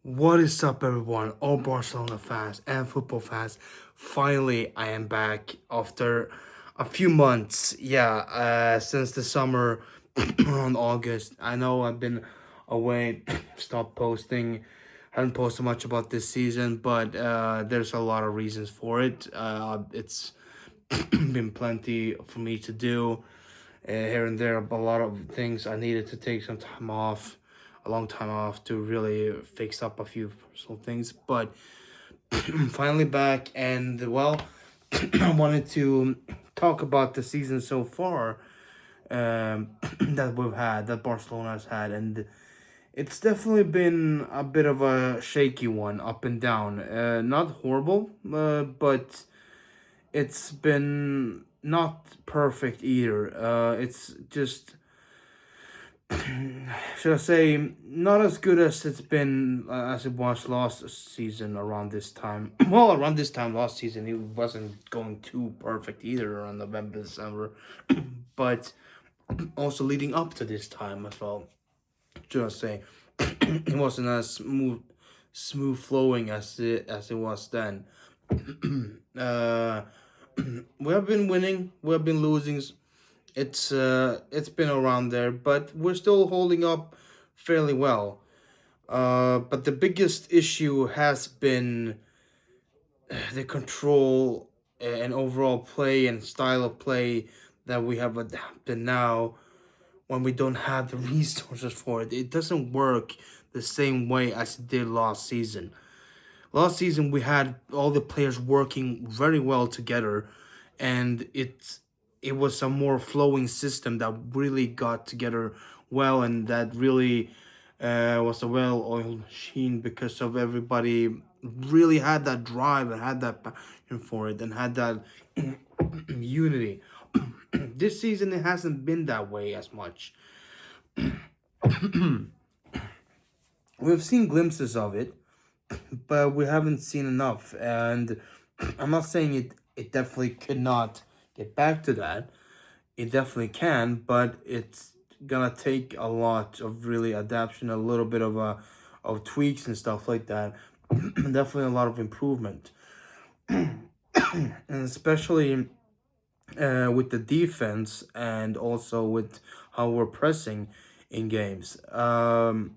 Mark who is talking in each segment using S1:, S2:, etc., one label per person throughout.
S1: What is up, everyone? All Barcelona fans and football fans. Finally, I am back after a few months. Since the summer around August. I know I've been away, stopped posting, haven't posted much about this season, but there's a lot of reasons for it. It's been plenty for me to do here and there, a lot of things. I needed to take some time off, a long time off, to really fix up a few personal things. But finally back, and well, I wanted to talk about the season so far, that Barcelona has had, and it's definitely been a bit of a shaky one, up and down. Not horrible, but it's been not perfect either. It's just, should I say, not as good as it's been, as it was last season around this time. Well, around this time last season, it wasn't going too perfect either around November, December. But also leading up to this time as well, should I say, it wasn't as smooth flowing as it was then. uh, we have been winning, we have been losing. It's been around there, but we're still holding up fairly well. But the biggest issue has been the control and overall play and style of play that we have adapted now when we don't have the resources for it. It doesn't work the same way as it did last season. Last season we had all the players working very well together, and it was a more flowing system that really got together well, and that really was a well-oiled machine because of everybody really had that drive and had that passion for it and had that unity. This season it hasn't been that way as much. We've seen glimpses of it, but we haven't seen enough. And I'm not saying it definitely could not get back to that. It definitely can, but it's gonna take a lot of really adaptation, a little bit of tweaks and stuff like that. Definitely a lot of improvement, and especially with the defense and also with how we're pressing in games. I'll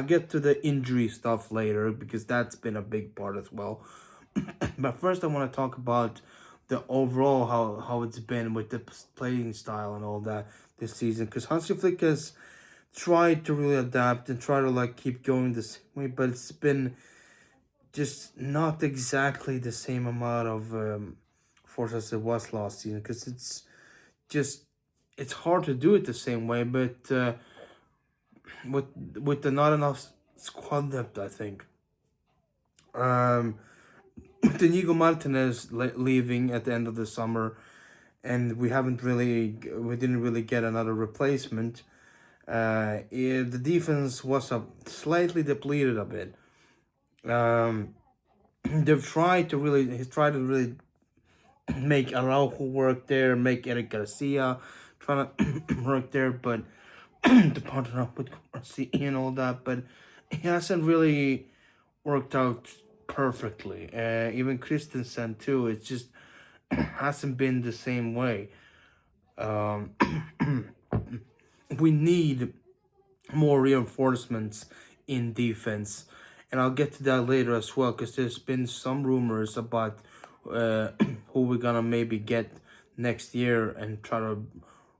S1: get to the injury stuff later because that's been a big part as well. But first, I want to talk about the overall how it's been with the playing style and all that this season. Because Hansi Flick has tried to really adapt and try to like keep going the same way, but it's been just not exactly the same amount of force as it was last season. Because just it's hard to do it the same way, but with the not enough squad depth, I think. Um, with Inigo Martinez leaving at the end of the summer, and we didn't really get another replacement. The defense was slightly depleted a bit. Um, he's tried to really make Araujo work there, make Eric Garcia trying to work there, but to partner up with Garcia and all that, but it hasn't really worked out perfectly. Even Christensen too. It just hasn't been the same way. Um, we need more reinforcements in defense, and I'll get to that later as well. Because there's been some rumors about uh, who we're gonna maybe get next year and try to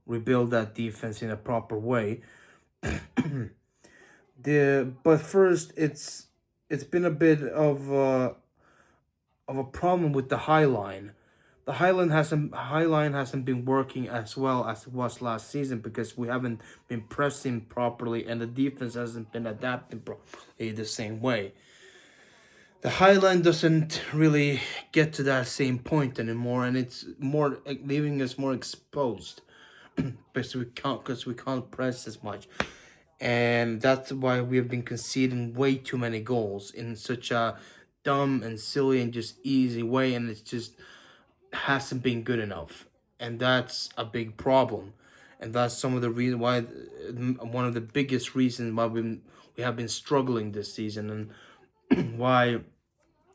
S1: rebuild that defense in a proper way. But first, it's been a bit of a problem with the high line. The high line hasn't been working as well as it was last season because we haven't been pressing properly and the defense hasn't been adapting properly the same way. The high line doesn't really get to that same point anymore, and it's more leaving us more exposed because we can't press as much, and that's why we have been conceding way too many goals in such a dumb and silly and just easy way, and it's just hasn't been good enough, and that's a big problem, and that's some of the reason why one of the biggest reasons why we have been struggling this season, and why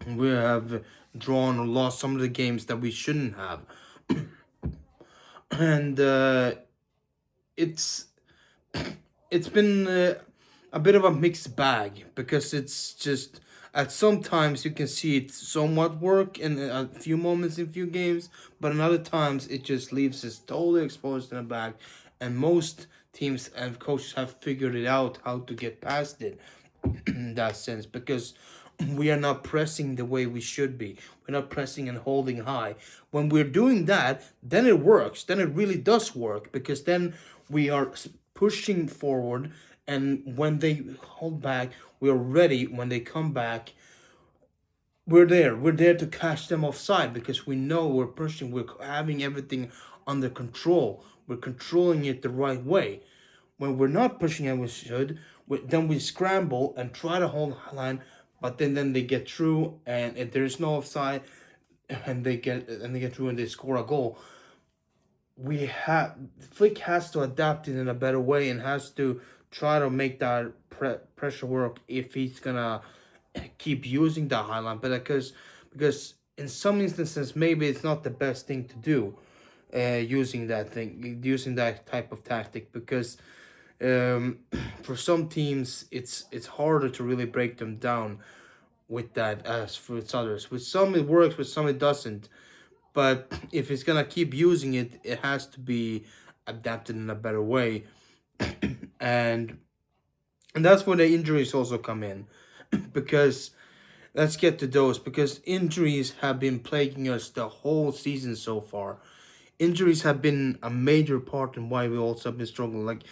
S1: we have drawn or lost some of the games that we shouldn't have. And it's it's been a bit of a mixed bag, because it's just at sometimes you can see it somewhat work in a few moments in few games, but in other times it just leaves us totally exposed in the back, and most teams and coaches have figured it out how to get past it in that sense, because we are not pressing the way we should be. We're not pressing and holding high. When we're doing that, then it works. Then it really does work, because then we are pushing forward, and when they hold back, we are ready. When they come back, we're there. We're there to catch them offside, because we know we're pushing. We're having everything under control. We're controlling it the right way. When we're not pushing as we should, then we scramble and try to hold the line, but then they get through, and if there's no offside, and they get through and they score a goal. We have Flick has to adapt it in a better way, and has to try to make that pressure work if he's gonna keep using the highline. But because in some instances maybe it's not the best thing to do, using that type of tactic, because um, for some teams it's harder to really break them down with that as for others. With some it works, with some it doesn't. But if it's gonna keep using it, it has to be adapted in a better way, and that's where the injuries also come in, because let's get to those, because injuries have been plaguing us the whole season so far. Injuries have been a major part in why we also have been struggling. Like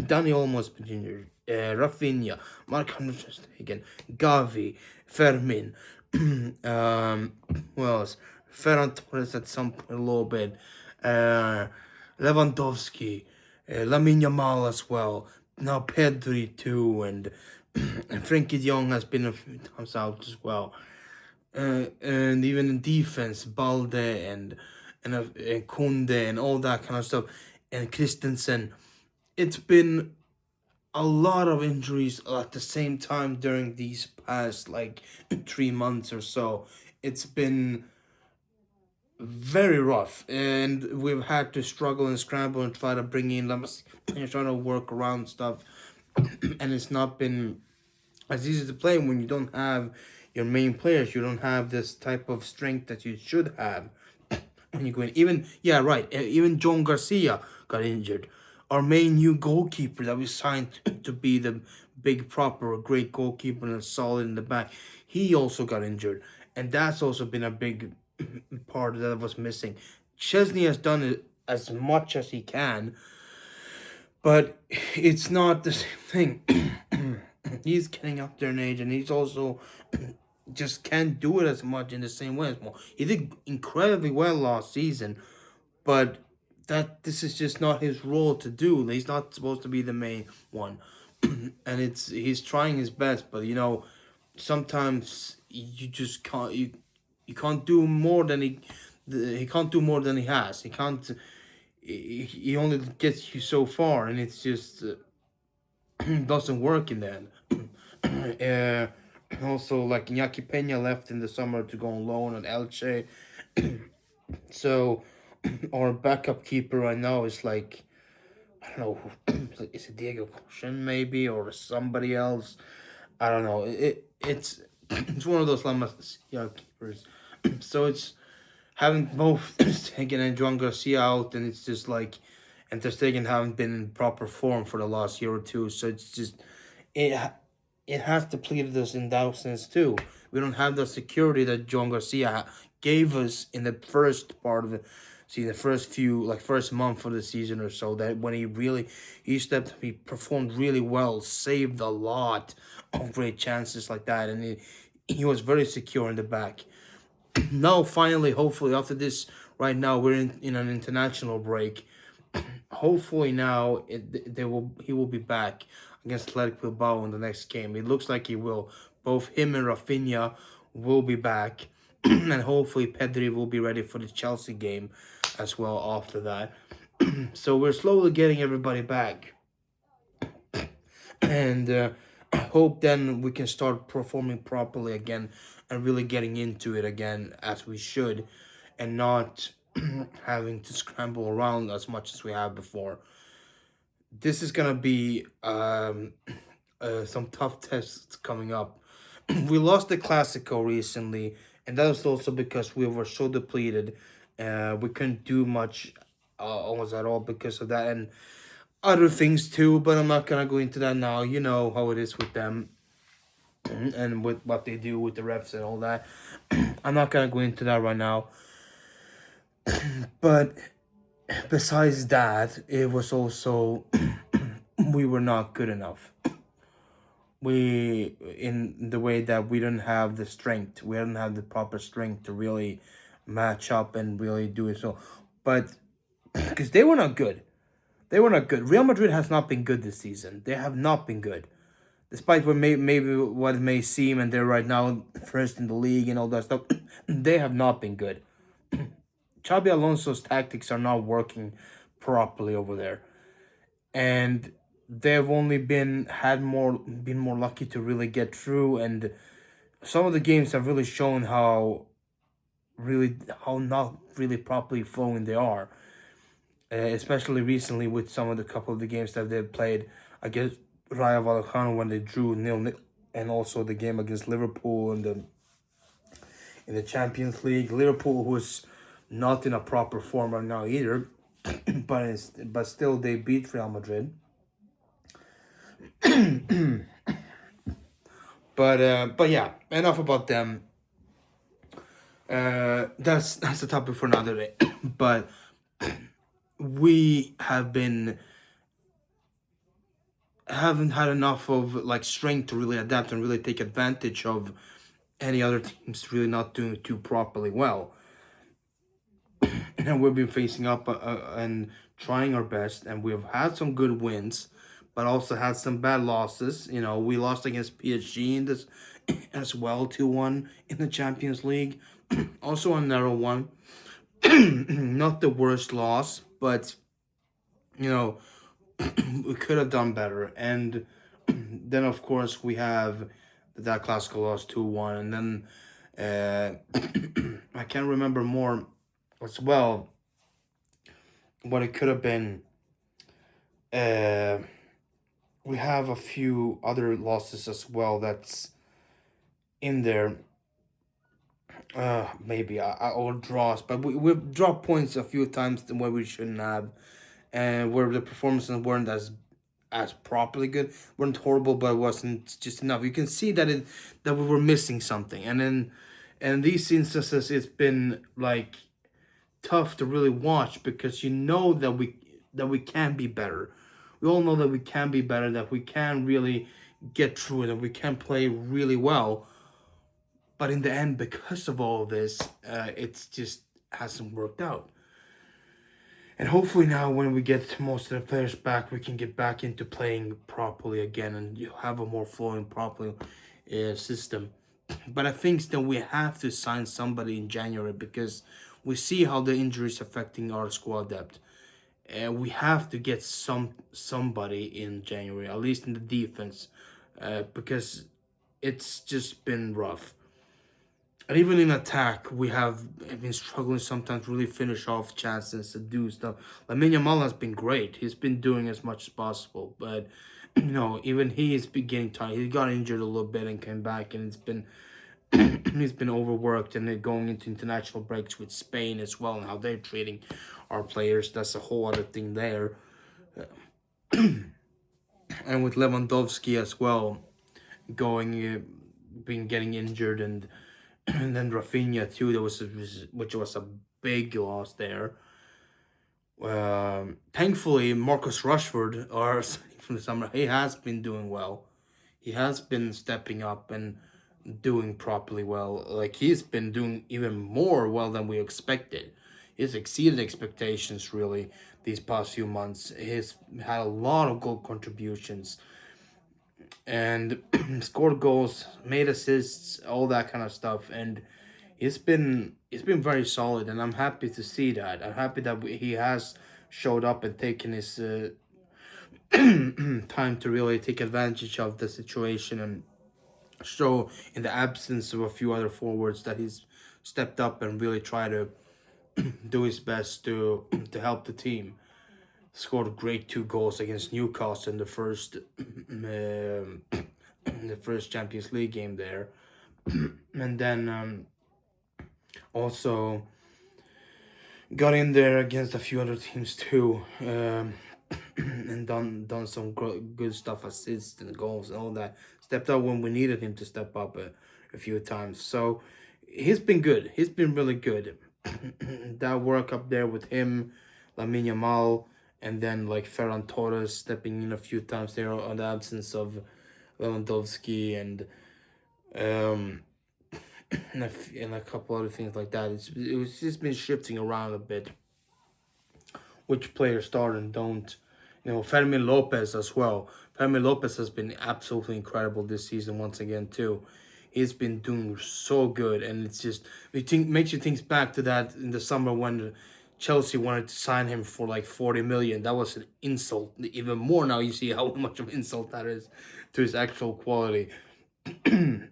S1: Danny almost been injured, Rafinha, Mark Stegen, Gavi, Fermin, who else? Ferran Torres at some point a little bit, uh, Lewandowski, Lamine Yamal as well. Now Pedri too, and Frankie de Jong has been a few times out as well. And even in defense, Balde and Kunde and all that kind of stuff, and Christensen. It's been a lot of injuries at the same time during these past like 3 months or so. It's been very rough, and we've had to struggle and scramble and try to bring in Lamas and try to work around stuff, and it's not been as easy to play when you don't have your main players. You don't have this type of strength that you should have when you go in. Even yeah, right. Even John Garcia got injured. Our main new goalkeeper that we signed to be the big proper great goalkeeper and solid in the back, he also got injured, and that's also been a big part that was missing. Chesney has done it as much as he can, but it's not the same thing. He's getting up there in age, and he's also just can't do it as much in the same way as more. He did incredibly well last season, but that this is just not his role to do. He's not supposed to be the main one, and it's he's trying his best, but sometimes you just can't you can't do more than he can't do more than he has. He can't. He only gets you so far, and it's just doesn't work in the end. Also, like Iñaki Peña left in the summer to go on loan at Elche, so our backup keeper right now is like I don't know, is it Diego Cochin maybe or somebody else? I don't know. It's it's one of those La Masia keepers, so it's having both Stegen and Juan Garcia out, and it's just like, and Ter Stegen haven't been in proper form for the last year or two, so it's just it has depleted us in that sense too. We don't have the security that John Garcia gave us in the first part of the first few like first month of the season or so. That when he performed really well, saved a lot of great chances like that, and he was very secure in the back. Now, finally, hopefully, after this, right now we're in an international break. Hopefully now he will be back against Athletic Bilbao in the next game. It looks like he will. Both him and Rafinha will be back, and hopefully Pedri will be ready for the Chelsea game as well after that. So we're slowly getting everybody back, and hope then we can start performing properly again and really getting into it again as we should, and not having to scramble around as much as we have before. This is gonna be some tough tests coming up. We lost the Classico recently, and that was also because we were so depleted. We couldn't do much, almost at all, because of that, and other things too. But I'm not gonna go into that now. You know how it is with them, and with what they do with the refs and all that. I'm not gonna go into that right now. But besides that, it was also we were not good enough. We, in the way that we don't have the strength, we don't have the proper strength to really match up and really do it. So, but because they were not good, they were not good. Real Madrid has not been good this season. They have not been good, despite what maybe what it may seem, and they're right now first in the league and all that stuff. They have not been good. Xabi Alonso's tactics are not working properly over there, and they've only been more lucky to really get through. And some of the games have really shown how not really properly flowing they are. Especially recently with some of the couple of the games that they've played against Rayo Vallecano when they drew 0-0, and also the game against Liverpool in the Champions League. Liverpool, who's not in a proper form right now either, but still they beat Real Madrid. But yeah, enough about them. That's a topic for another day. But we haven't had enough of like strength to really adapt and really take advantage of any other teams really not doing too properly well. And we've been facing up and trying our best, and we've had some good wins, but also had some bad losses. You know, we lost against PSG in this as well, 2-1 in the Champions League. Also a narrow one. Not the worst loss, but you know, we could have done better. And then of course we have that classical loss 2-1, and then I can't remember more as well what it could have been. Uh, we have a few other losses as well that's in there. Maybe or draws, but we've dropped points a few times where we shouldn't have, and where the performances weren't as properly good, weren't horrible, but it wasn't just enough. You can see that we were missing something, and then and these instances it's been like tough to really watch, because you know that we can be better. We all know that we can be better, that we can really get through it, that we can play really well. But in the end, because of all of this, it's just hasn't worked out. And hopefully now, when we get most of the players back, we can get back into playing properly again, and you have a more flowing, properly system. But I think that we have to sign somebody in January, because we see how the injuries affecting our squad depth. And we have to get somebody in January, at least in the defense, because it's just been rough. And even in attack, we have been struggling sometimes to really finish off chances to do stuff. Lamine Yamal has been great. He's been doing as much as possible. But, you know, even he is getting tired. He got injured a little bit and came back. And it's been he's been overworked. And then going into international breaks with Spain as well, and how they're treating our players. That's a whole other thing there. And with Lewandowski as well, been getting injured, and then Rafinha too. Which was a big loss there. Thankfully, Marcus Rashford, our signing from the summer, he has been doing well. He has been stepping up and doing properly well. Like, he's been doing even more well than we expected. He's exceeded expectations really these past few months. He's had a lot of goal contributions, and scored goals, made assists, all that kind of stuff, and it's been very solid, and I'm happy to see that. I'm happy that he has showed up and taken his time to really take advantage of the situation and show, in the absence of a few other forwards, that he's stepped up and really try to do his best to help the team. Scored great 2 goals against Newcastle in the first the first Champions League game there, and then also got in there against a few other teams too, and done some good stuff, assists and goals and all that. Stepped up when we needed him to step up a few times. So he's been good. He's been really good. That work up there with him, Lamine Yamal, and then like Ferran Torres stepping in a few times there on the absence of Lewandowski um and a couple other things like that. It was just been shifting around a bit, which players start and don't. Fermin Lopez as well. Fermin Lopez has been absolutely incredible this season once again too. He's been doing so good, and it's just it makes you think back to that in the summer when Chelsea wanted to sign him for like 40 million. That was an insult. Even more now, you see how much of an insult that is to his actual quality. And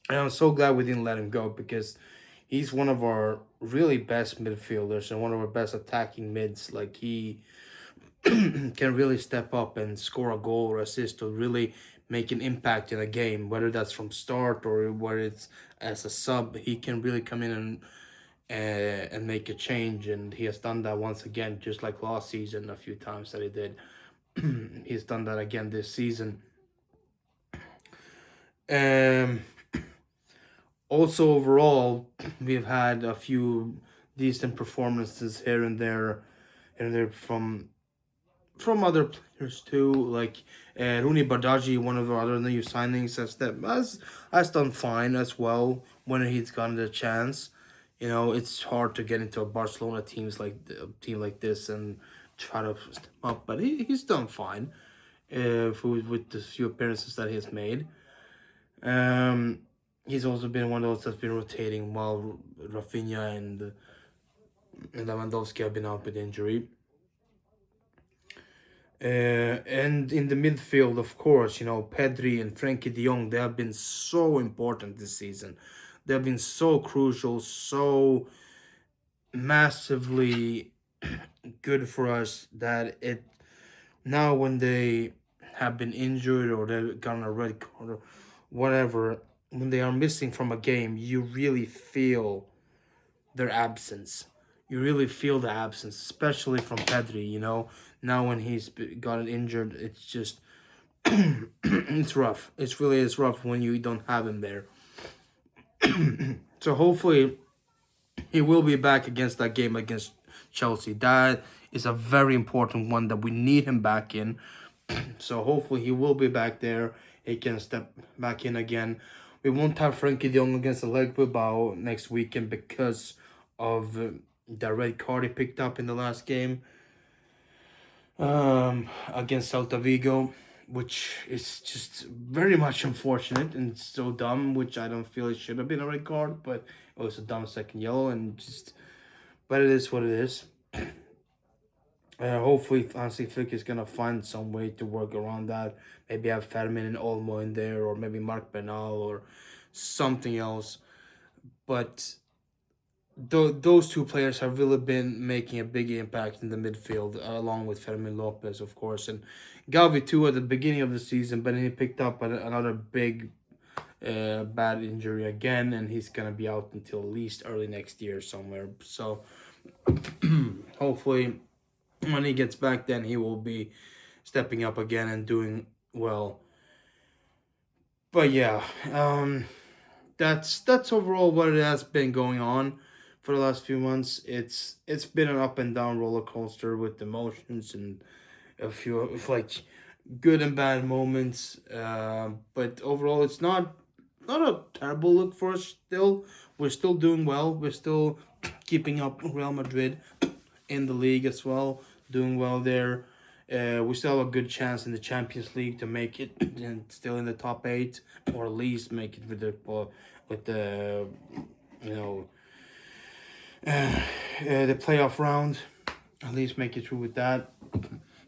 S1: I'm so glad we didn't let him go, because he's one of our really best midfielders and one of our best attacking mids. Like, he can really step up and score a goal or assist to really make an impact in a game, whether that's from start or whether it's as a sub. He can really come in and make a change, and he has done that once again, just like last season a few times that he did. He's done that again this season. Um, Also, overall, we've had a few decent performances here and there from other players too. Like Rooney Badaji, one of our other new signings, has done fine as well when he's gotten the chance. It's hard to get into a Barcelona team like this and try to step up, but he's done fine. With the few appearances that he's made. Um, he's also been one of those that's been rotating while Rafinha and Lewandowski have been out with injury. And in the midfield, of course, Pedri and Frankie de Jong, they have been so important this season. They have been so crucial, so massively good for us that it now when they have been injured or they've gotten a red card or whatever, when they are missing from a game, you really feel their absence. You really feel the absence, especially from Pedri. Now when he's gotten injured, it's just it's rough. It's really is rough when you don't have him there. So hopefully he will be back against that game against Chelsea. That is a very important one that we need him back in. So hopefully he will be back there. He can step back in again. We won't have Frankie de Jong against the Leg Bilbao next weekend because of the red card he picked up in the last game against Celta Vigo, which is just very much unfortunate and so dumb, which I don't feel it should have been a red card, but it was a dumb second yellow, and just, but it is what it is. Hopefully, Hansi Flick is gonna find some way to work around that. Maybe have Fermin and Olmo in there, or maybe Mark Bernal, or something else. But those two players have really been making a big impact in the midfield, along with Fermin Lopez, of course, and Gavi too at the beginning of the season. But then he picked up another big, bad injury again, and he's gonna be out until at least early next year somewhere. So hopefully when he gets back, then he will be stepping up again and doing well. But yeah, that's overall what it has been going on for the last few months. It's been an up and down roller coaster with emotions and a few of like good and bad moments. But overall, it's not a terrible look for us. Still, we're still doing well. We're still keeping up Real Madrid in the league as well, doing well there. We still have a good chance in the Champions League to make it and still in the top 8, or at least make it with the you know the playoff round. At least make it through with that.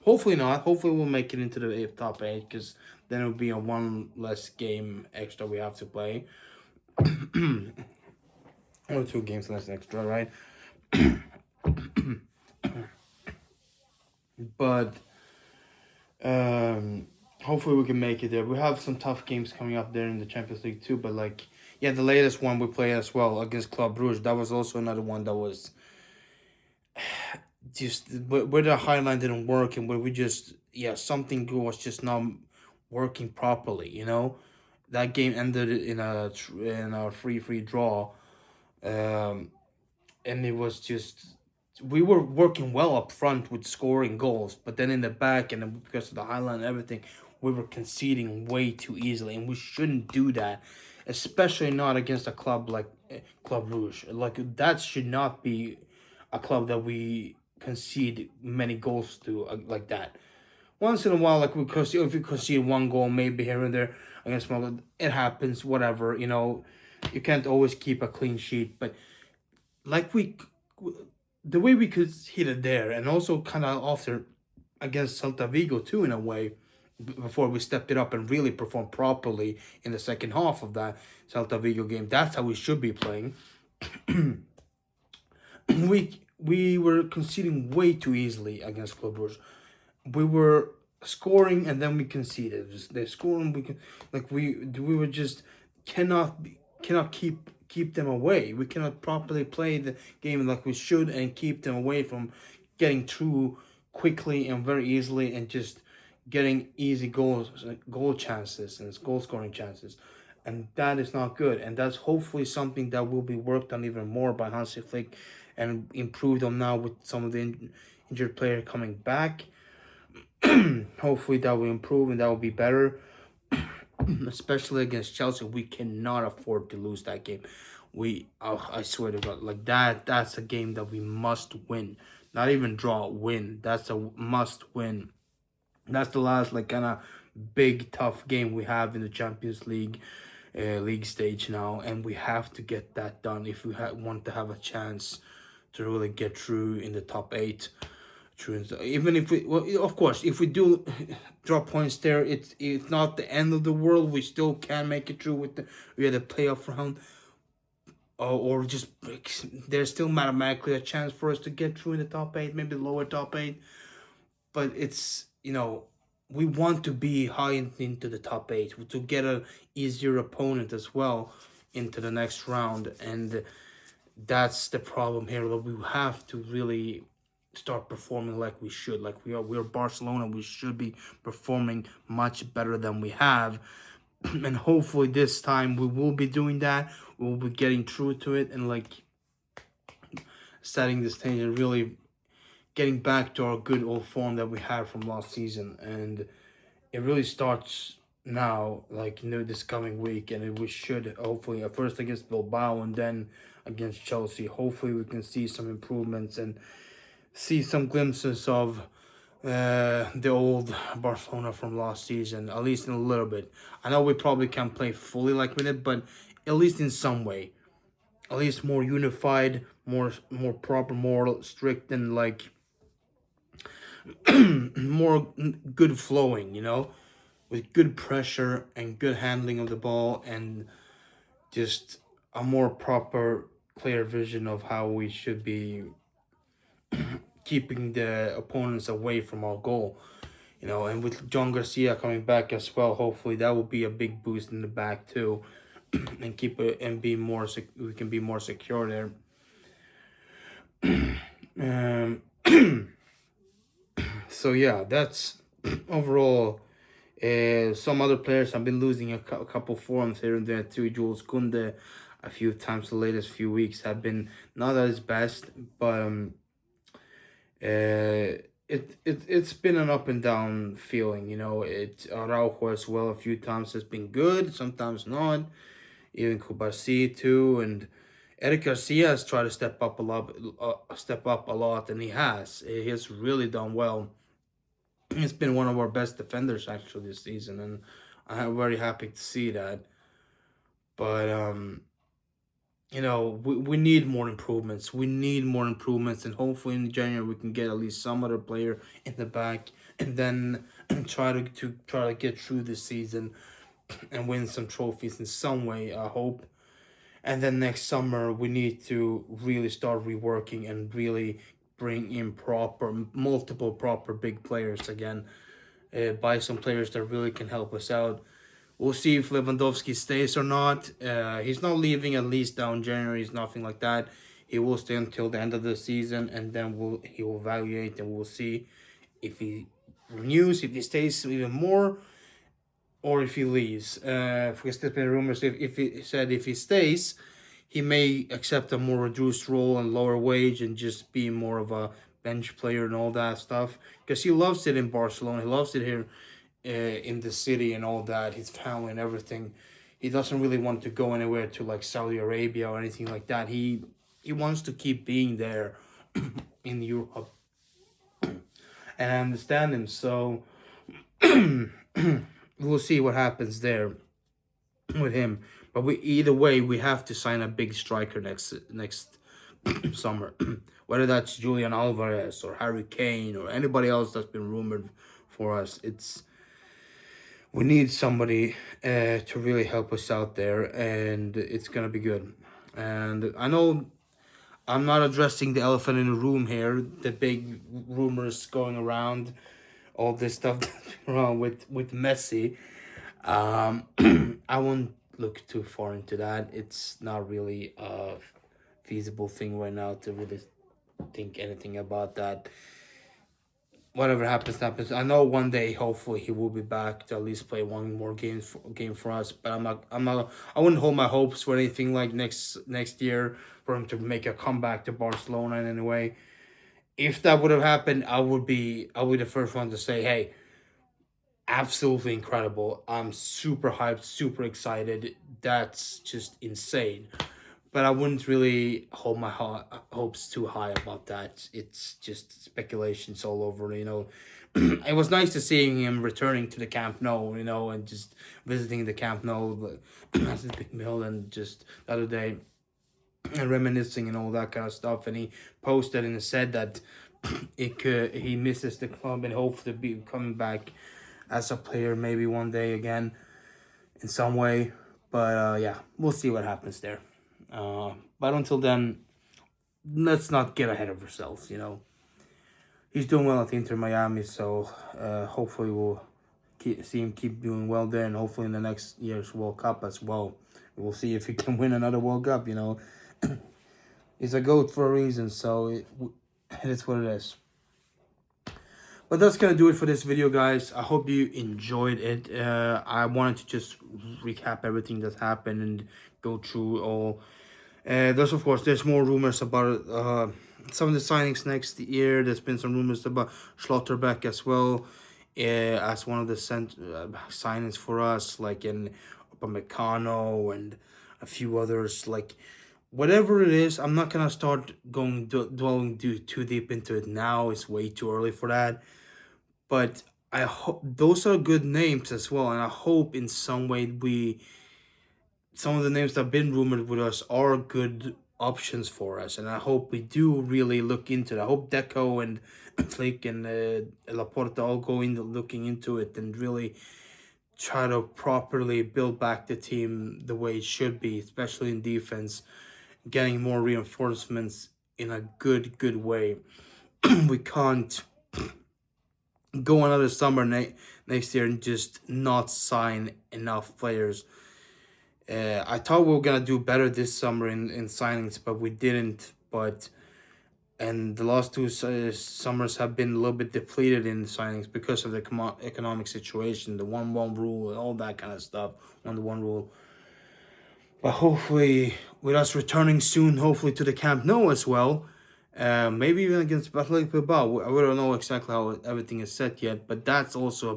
S1: Hopefully not. Hopefully we'll make it into the top eight, because then it'll be a one less game extra we have to play, or two games less extra, right? But um, hopefully we can make it there. We have some tough games coming up there in the Champions League too. But like, yeah, the latest one we played as well against Club Brugge. That was also another one that was just where the highline didn't work, and where we just, yeah, something was just not working properly. That game ended in a free draw, um, and it was just, we were working well up front with scoring goals, but then in the back, and then because of the highline and everything, we were conceding way too easily, and we shouldn't do that, especially not against a club like Club Rouge. Like, that should not be a club that we concede many goals to, like that. Once in a while, like, because if you concede one goal, maybe here and there against Monaco, it happens. Whatever, you can't always keep a clean sheet, but like the way we could hit it there, and also kind of after against Celta Vigo too, in a way, before we stepped it up and really performed properly in the second half of that Celta Vigo game. That's how we should be playing. We were conceding way too easily against Club Brugge. We were scoring and then we conceded. They score and we can, like, we were just cannot keep them away. We cannot properly play the game like we should and keep them away from getting through quickly and very easily, and just getting easy goal chances and goal scoring chances. And that is not good. And that's hopefully something that will be worked on even more by Hansi Flick, and improved on now with some of the injured player coming back. Hopefully that will improve and that will be better, especially against Chelsea. We cannot afford to lose that game. I swear to God, like that. That's a game that we must win. Not even draw, win. That's a must win. That's the last, like, kind of big tough game we have in the Champions League, league stage now, and we have to get that done if we want to have a chance to really get through in the top eight. True. Even if we, well, of course, if we do drop points there, it's not the end of the world. We still can make it through with the playoff round, or just, there's still mathematically a chance for us to get through in the top eight, maybe lower top eight. But it's, we want to be high into the top eight to get a easier opponent as well into the next round, and that's the problem here. That we have to really start performing like we should. Like we're Barcelona. We should be performing much better than we have, and hopefully this time we will be doing that. We'll be getting through to it, and like setting the stage and really getting back to our good old form that we had from last season. And it really starts now, like, this coming week, and we should hopefully, first against Bilbao and then against Chelsea. Hopefully we can see some improvements and see some glimpses of the old Barcelona from last season, at least in a little bit. I know we probably can't play fully like we did, but at least in some way, at least more unified, more proper, more strict, and like more good flowing, with good pressure and good handling of the ball, and just a more proper, clear vision of how we should be keeping the opponents away from our goal. And with John Garcia coming back as well, hopefully that will be a big boost in the back too, and keep it and be more. We can be more secure there. Um. So yeah, that's overall. Some other players have been losing a couple forms here and there too. Jules Kunde, a few times the latest few weeks have been not at his best, but it's been an up and down feeling. Araujo as well a few times has been good, sometimes not. Even Kubasi too, and Eric Garcia has tried to step up a lot, and he has. He has really done well. He's been one of our best defenders actually this season, and I'm very happy to see that. But we need more improvements. We need more improvements, and hopefully in January we can get at least some other player in the back and then try to get through the season and win some trophies in some way, I hope. And then next summer we need to really start reworking and really bring in multiple proper big players again. Buy some players that really can help us out. We'll see if Lewandowski stays or not. He's not leaving at least down January. It's nothing like that. He will stay until the end of the season, and then he will evaluate, and we'll see if he renews, if he stays even more, or if he leaves. Because there's been rumors if he stays, he may accept a more reduced role and lower wage and just be more of a bench player and all that stuff. Because he loves it in Barcelona, he loves it here in the city and all that. His family and everything. He doesn't really want to go anywhere to like Saudi Arabia or anything like that. He wants to keep being there in Europe, and I understand him. So we'll see what happens there with him. But either way, we have to sign a big striker next summer. Whether that's Julian Alvarez or Harry Kane or anybody else that's been rumored for us, we need somebody to really help us out there, and it's gonna be good. And I know I'm not addressing the elephant in the room here, the big rumors going around, all this stuff that's wrong with Messi. I won't look too far into that. It's not really a feasible thing right now to really think anything about that. Whatever happens, happens. I know one day, hopefully, he will be back to at least play one more game for us. But I wouldn't hold my hopes for anything like next year for him to make a comeback to Barcelona in any way. If that would have happened, I would be the first one to say, hey, absolutely incredible. I'm super hyped, super excited. That's just insane. But I wouldn't really hold my hopes too high about that. It's just speculations all over, you know. It was nice to seeing him returning to the Camp Nou, you know, and just visiting the Camp Nou as a big meal, and just the other day and reminiscing and all that kind of stuff. And he posted and said that he misses the club and hopes to be coming back as a player maybe one day again in some way. But yeah, we'll see what happens there. But until then, let's not get ahead of ourselves. You know, he's doing well at Inter Miami, so hopefully we'll see him keep doing well there, and hopefully in the next year's World Cup as well, we'll see if he can win another World Cup. You know, he's a goat for a reason, so it is what it is. But that's gonna do it for this video, guys. I hope you enjoyed it. I wanted to just recap everything that happened and go through all. There's more rumors about some of the signings next year. There's been some rumors about Schlotterbeck as well, as one of the signings for us, like in Upamecano and a few others. Like whatever it is, I'm not gonna start dwelling too deep into it now. It's way too early for that. But I hope those are good names as well, and I hope in some way some of the names that have been rumored with us are good options for us, and I hope we do really look into it. I hope Deco and Flick and Laporta all go into looking into it and really try to properly build back the team the way it should be, especially in defense, getting more reinforcements in a good way. We can't go another summer next year and just not sign enough players. I thought we were gonna do better this summer in signings, but we didn't. And the last two summers have been a little bit depleted in signings because of the economic situation, the 1-1 rule, and all that kind of stuff. 1-1 rule. But hopefully, with us returning soon, hopefully to the Camp Nou as well, maybe even against Athletic Bilbao. We don't know exactly how everything is set yet, but that's also a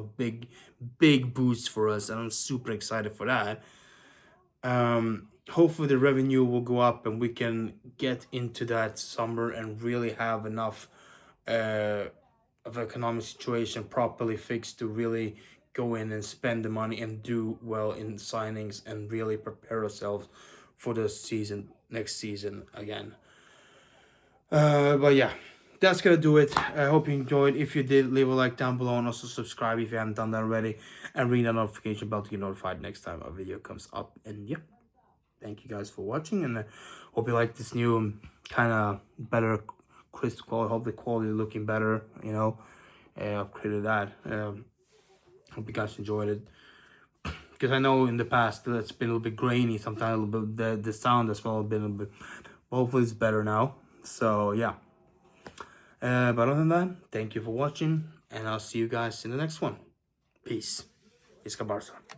S1: big boost for us, and I'm super excited for that. Hopefully the revenue will go up and we can get into that summer and really have enough of economic situation properly fixed to really go in and spend the money and do well in signings and really prepare ourselves for the next season again. But yeah, that's gonna do it. I hope you enjoyed. If you did, leave a like down below and also subscribe if you haven't done that already, and ring the notification bell to get notified next time a video comes up. And yeah, thank you guys for watching, and I hope you like this new kind of better crystal quality. Hope the quality looking better. You know, upgraded that. Hope you guys enjoyed it, because I know in the past it's been a little bit grainy sometimes. A little bit the sound as well has been a bit. Hopefully it's better now. So yeah. But other than that, thank you for watching, and I'll see you guys in the next one. Peace. Iska Barca.